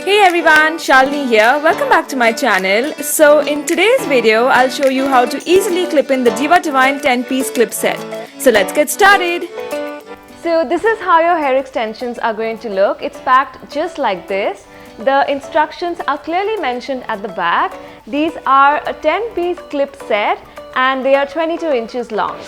Hey everyone, Shalini here. Welcome back to my channel. So in today's video, I'll show you how to easily clip in the Diva Divine 10-piece clip set. So let's get started. So this is how your hair extensions are going to look. It's packed just like this. The instructions are clearly mentioned at the back. These are a 10-piece clip set and they are 22 inches long.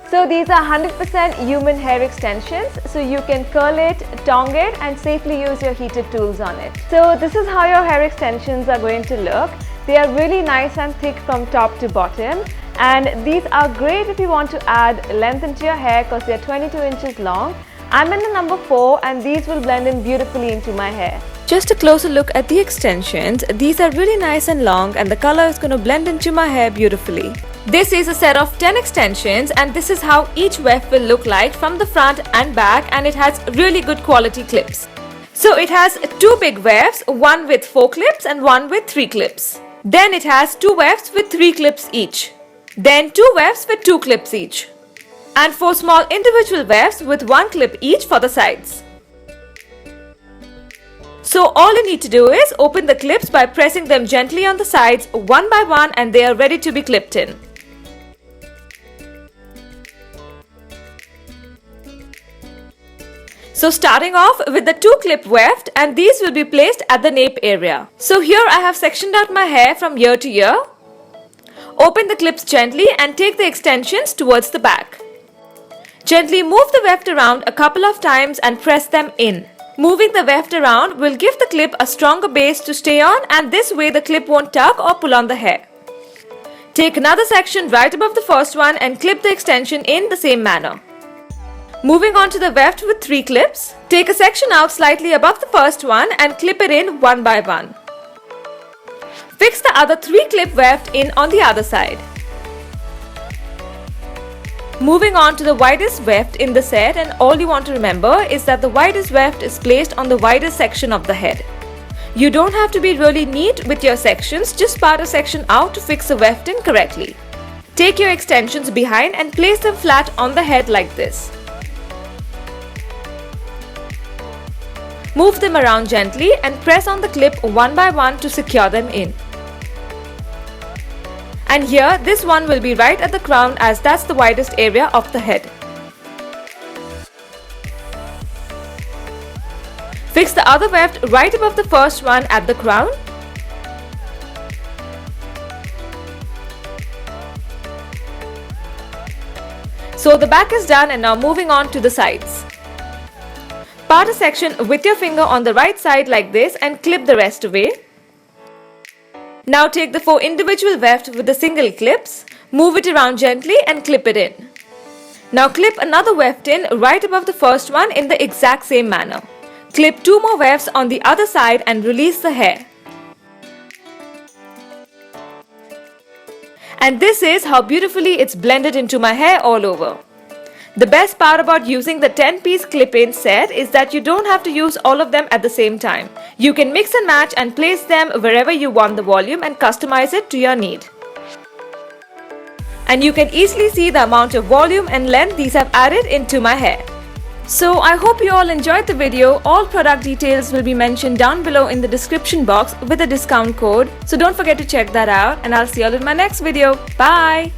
So these are 100% human hair extensions, so you can curl it, tong it and safely use your heated tools on it. So this is how your hair extensions are going to look. They are really nice and thick from top to bottom, and these are great if you want to add length into your hair because they are 22 inches long. I'm in the number 4 and these will blend in beautifully into my hair. Just a closer look at the extensions. These are really nice and long and the color is going to blend into my hair beautifully. This is a set of 10 extensions and this is how each weft will look like from the front and back, and it has really good quality clips. So it has 2 big wefts, one with 4 clips and one with 3 clips. Then it has 2 wefts with 3 clips each. Then 2 wefts with 2 clips each. And 4 small individual wefts with 1 clip each for the sides. So all you need to do is open the clips by pressing them gently on the sides one by one and they are ready to be clipped in. So starting off with the 2 clip weft, and these will be placed at the nape area. So here I have sectioned out my hair from ear to ear. Open the clips gently and take the extensions towards the back. Gently move the weft around a couple of times and press them in. Moving the weft around will give the clip a stronger base to stay on, and this way the clip won't tug or pull on the hair. Take another section right above the first one and clip the extension in the same manner. Moving on to the weft with 3 clips, take a section out slightly above the first one and clip it in one by one. Fix the other 3 clip weft in on the other side. Moving on to the widest weft in the set, and all you want to remember is that the widest weft is placed on the widest section of the head. You don't have to be really neat with your sections, just part a section out to fix the weft in correctly. Take your extensions behind and place them flat on the head like this. Move them around gently and press on the clip one by one to secure them in. And here this one will be right at the crown as that's the widest area of the head. Fix the other weft right above the first one at the crown. So the back is done, and now moving on to the sides. Part a section with your finger on the right side like this and clip the rest away. Now take the 4 individual wefts with the single clips, move it around gently and clip it in. Now clip another weft in right above the first one in the exact same manner. Clip 2 more wefts on the other side and release the hair. And this is how beautifully it's blended into my hair all over. The best part about using the 10-piece clip-in set is that you don't have to use all of them at the same time. You can mix and match and place them wherever you want the volume and customize it to your need. And you can easily see the amount of volume and length these have added into my hair. So I hope you all enjoyed the video. All product details will be mentioned down below in the description box with a discount code. So don't forget to check that out, and I'll see you all in my next video. Bye!